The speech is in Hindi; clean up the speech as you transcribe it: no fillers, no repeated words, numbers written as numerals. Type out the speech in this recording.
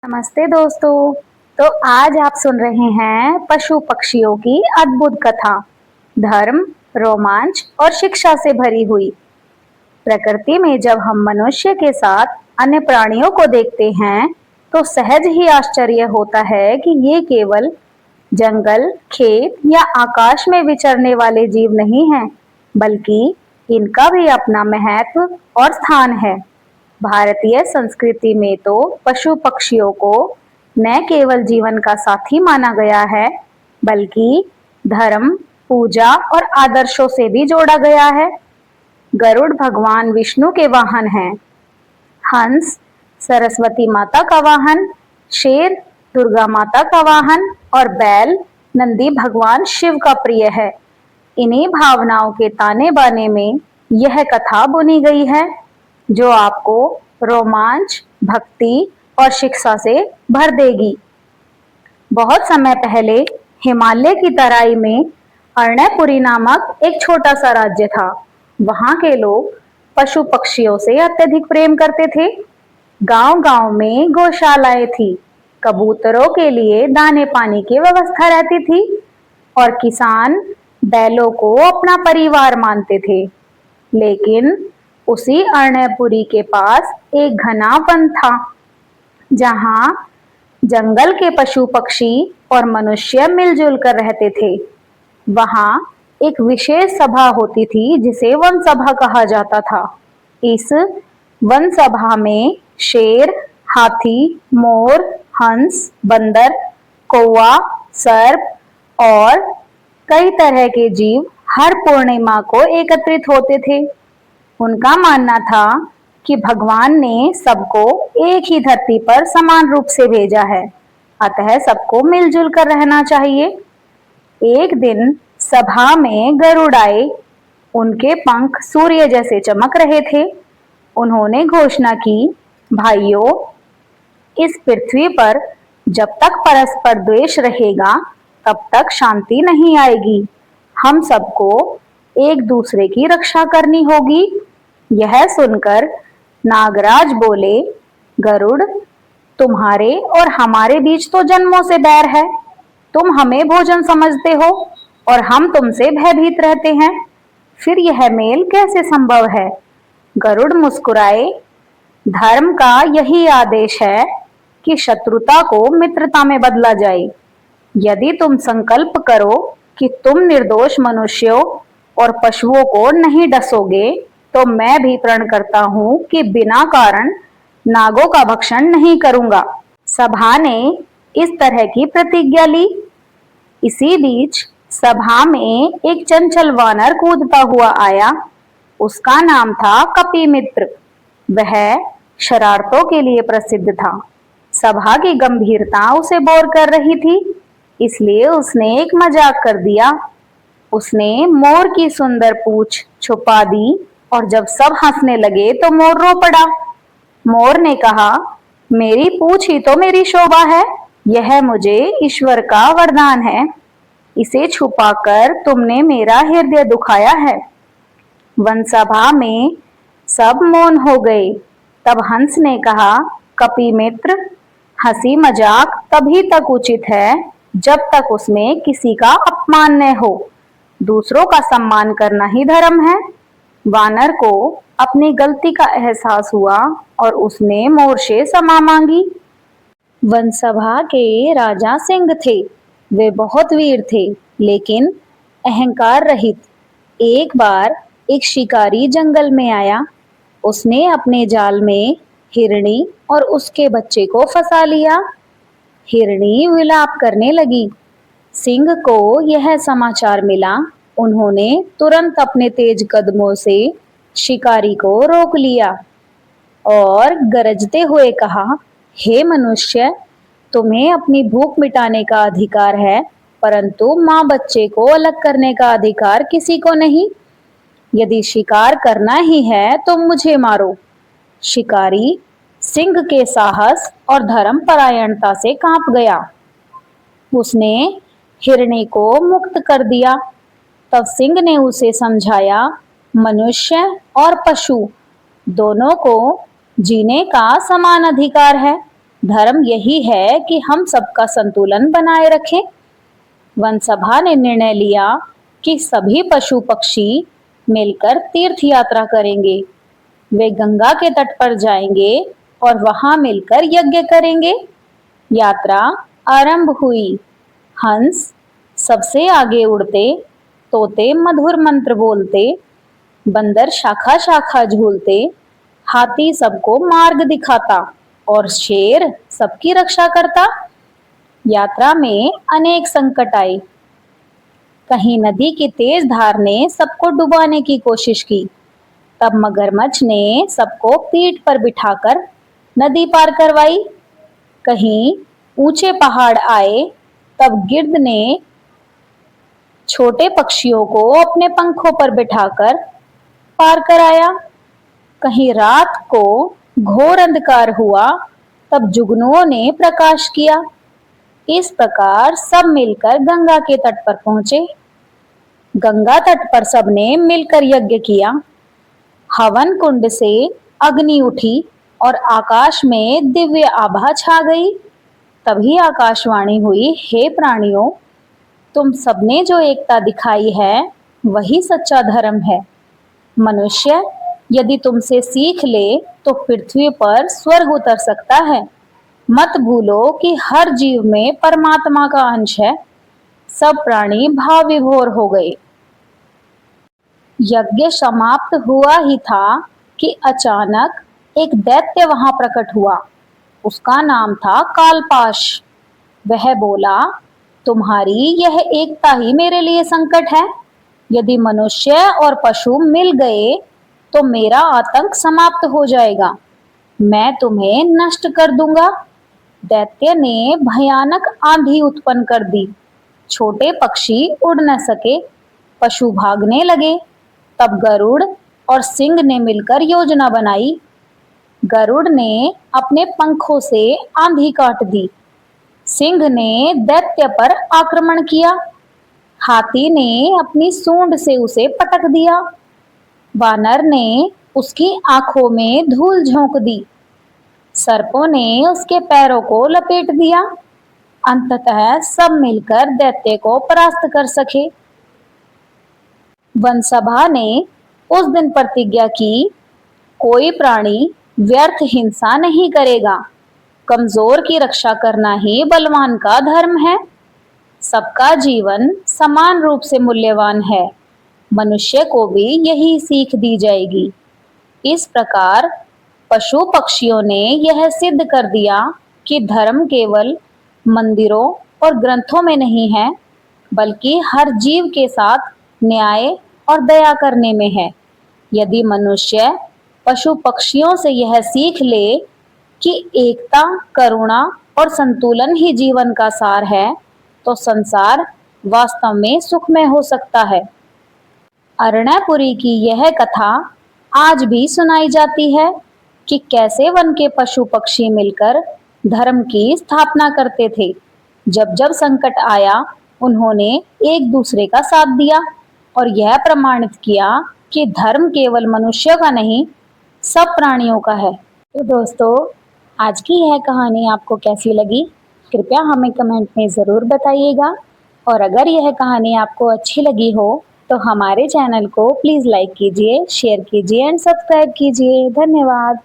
नमस्ते दोस्तों। तो आज आप सुन रहे हैं पशु पक्षियों की अद्भुत कथा, धर्म, रोमांच और शिक्षा से भरी हुई। प्रकृति में जब हम मनुष्य के साथ अन्य प्राणियों को देखते हैं तो सहज ही आश्चर्य होता है कि ये केवल जंगल, खेत या आकाश में विचरने वाले जीव नहीं हैं, बल्कि इनका भी अपना महत्व और स्थान है। भारतीय संस्कृति में तो पशु पक्षियों को न केवल जीवन का साथी माना गया है, बल्कि धर्म, पूजा और आदर्शों से भी जोड़ा गया है। गरुड़ भगवान विष्णु के वाहन हैं। हंस सरस्वती माता का वाहन, शेर दुर्गा माता का वाहन और बैल नंदी भगवान शिव का प्रिय है। इन्हीं भावनाओं के ताने बाने में यह कथा बुनी गई है, जो आपको रोमांच, भक्ति और शिक्षा से भर देगी। बहुत समय पहले हिमालय की तराई में अर्णयपुरी नामक एक छोटा सा राज्य था। वहां के लोग पशु पक्षियों से अत्यधिक प्रेम करते थे। गांव-गांव में गौशालाएं थी, कबूतरों के लिए दाने पानी की व्यवस्था रहती थी और किसान बैलों को अपना परिवार मानते थे। लेकिन उसी अर्णयपुरी के पास एक घना वन था, जहां जंगल के पशु पक्षी और मनुष्य मिलजुल कर रहते थे। वहां एक विशेष सभा होती थी जिसे वन सभा कहा जाता था। इस वन सभा में शेर, हाथी, मोर, हंस, बंदर, कौवा, सर्प और कई तरह के जीव हर पूर्णिमा को एकत्रित होते थे। उनका मानना था कि भगवान ने सबको एक ही धरती पर समान रूप से भेजा है, अतः सबको मिलजुल कर रहना चाहिए। एक दिन सभा में गरुड़ आए। उनके पंख सूर्य जैसे चमक रहे थे। उन्होंने घोषणा की, भाइयों, इस पृथ्वी पर जब तक परस्पर द्वेष रहेगा, तब तक शांति नहीं आएगी। हम सबको एक दूसरे की रक्षा करनी होगी। यह सुनकर नागराज बोले, गरुड़, तुम्हारे और हमारे बीच तो जन्मों से बैर है। तुम हमें भोजन समझते हो और हम तुमसे भयभीत रहते हैं। फिर यह मेल कैसे संभव है? गरुड़ मुस्कुराए, धर्म का यही आदेश है कि शत्रुता को मित्रता में बदला जाए। यदि तुम संकल्प करो कि तुम निर्दोष मनुष्यों और पशुओं को नहीं डसोगे, तो मैं भी प्रण करता हूं कि बिना कारण नागों का भक्षण नहीं करूंगा। सभा ने इस तरह की प्रतिज्ञा ली। इसी बीच सभा में एक चंचल वानर कूदता हुआ आया। उसका नाम था कपिमित्र। वह शरारतों के लिए प्रसिद्ध था। सभा की गंभीरता उसे बोर कर रही थी, इसलिए उसने एक मजाक कर दिया। उसने मोर की सुंदर पूंछ छुपा दी और जब सब हंसने लगे तो मोर रो पड़ा। मोर ने कहा, मेरी पूंछ ही तो मेरी शोभा है। यह मुझे ईश्वर का वरदान है। इसे छुपाकर तुमने मेरा हृदय दुखाया है। वन सभा में सब मौन हो गए। तब हंस ने कहा, कपिमित्र, हंसी मजाक तभी तक उचित है जब तक उसमें किसी का अपमान न हो। दूसरों का सम्मान करना ही धर्म है। वानर को अपनी गलती का एहसास हुआ और उसने मोर से क्षमा मांगी। वनसभा के राजा सिंह थे। वे बहुत वीर थे, लेकिन अहंकार रहित। एक बार एक शिकारी जंगल में आया। उसने अपने जाल में हिरनी और उसके बच्चे को फंसा लिया। हिरनी विलाप करने लगी। सिंह को यह समाचार मिला। उन्होंने तुरंत अपने तेज कदमों से शिकारी को रोक लिया और गरजते हुए कहा, हे मनुष्य, तुम्हें अपनी भूख मिटाने का अधिकार है, परंतु माँ बच्चे को अलग करने का अधिकार किसी को नहीं। यदि शिकार करना ही है तो मुझे मारो। शिकारी सिंह के साहस और धर्म परायणता से कांप गया। उसने हिरनी को मुक्त कर दिया। तब सिंह ने उसे समझाया, मनुष्य और पशु दोनों को जीने का समान अधिकार है। धर्म यही है कि हम सबका संतुलन बनाए रखें। वन सभा ने निर्णय लिया कि सभी पशु पक्षी मिलकर तीर्थ यात्रा करेंगे। वे गंगा के तट पर जाएंगे और वहां मिलकर यज्ञ करेंगे। यात्रा आरंभ हुई। हंस सबसे आगे उड़ते, तोते मधुर मंत्र बोलते, बंदर शाखा शाखा झूलते, हाथी सबको मार्ग दिखाता और शेर सबकी रक्षा करता। यात्रा में अनेक संकट आए। कहीं नदी की तेज धार ने सबको डुबाने की कोशिश की। तब मगरमच्छ ने सबको पीठ पर बिठाकर नदी पार करवाई। कहीं ऊंचे पहाड़ आए, तब गिद्ध ने छोटे पक्षियों को अपने पंखों पर बिठाकर पार कराया। कहीं रात को घोर अंधकार हुआ, तब जुगनुओं ने प्रकाश किया। इस प्रकार सब मिलकर गंगा के तट पर पहुंचे। गंगा तट पर सबने मिलकर यज्ञ किया। हवन कुंड से अग्नि उठी और आकाश में दिव्य आभा छा गई। तभी आकाशवाणी हुई, हे प्राणियों, तुम सबने जो एकता दिखाई है वही सच्चा धर्म है। मनुष्य यदि तुमसे सीख ले तो पृथ्वी पर स्वर्ग उतर सकता है। मत भूलो कि हर जीव में परमात्मा का अंश है। सब प्राणी भाव विभोर हो गए। यज्ञ समाप्त हुआ ही था कि अचानक एक दैत्य वहां प्रकट हुआ। उसका नाम था कालपाश। वह बोला, तुम्हारी यह एकता ही मेरे लिए संकट है। यदि मनुष्य और पशु मिल गए तो मेरा आतंक समाप्त हो जाएगा। मैं तुम्हें नष्ट कर दूंगा। दैत्य ने भयानक आंधी उत्पन्न कर दी। छोटे पक्षी उड़ न सके, पशु भागने लगे। तब गरुड़ और सिंह ने मिलकर योजना बनाई। गरुड़ ने अपने पंखों से आंधी काट दी। सिंह ने दैत्य पर आक्रमण किया। हाथी ने अपनी सूंड से उसे पटक दिया। वानर ने उसकी आंखों में धूल झोंक दी। सर्पों ने उसके पैरों को लपेट दिया। अंततः सब मिलकर दैत्य को परास्त कर सके। वन सभा ने उस दिन प्रतिज्ञा की, कोई प्राणी व्यर्थ हिंसा नहीं करेगा। कमजोर की रक्षा करना ही बलवान का धर्म है। सबका जीवन समान रूप से मूल्यवान है। मनुष्य को भी यही सीख दी जाएगी। इस प्रकार पशु पक्षियों ने यह सिद्ध कर दिया कि धर्म केवल मंदिरों और ग्रंथों में नहीं है, बल्कि हर जीव के साथ न्याय और दया करने में है। यदि मनुष्य पशु पक्षियों से यह सीख ले कि एकता, करुणा और संतुलन ही जीवन का सार है, तो संसार वास्तव में सुखमय हो सकता है। अरण्यपुरी की यह कथा आज भी सुनाई जाती है कि कैसे वन के पशु पक्षी मिलकर धर्म की स्थापना करते थे। जब जब संकट आया, उन्होंने एक दूसरे का साथ दिया और यह प्रमाणित किया कि धर्म केवल मनुष्य का नहीं, सब प्राणियों का है। तो दोस्तों, आज की यह कहानी आपको कैसी लगी? कृपया हमें कमेंट में ज़रूर बताइएगा। और अगर यह कहानी आपको अच्छी लगी हो तो हमारे चैनल को प्लीज़ लाइक कीजिए, शेयर कीजिए एंड सब्सक्राइब कीजिए। धन्यवाद।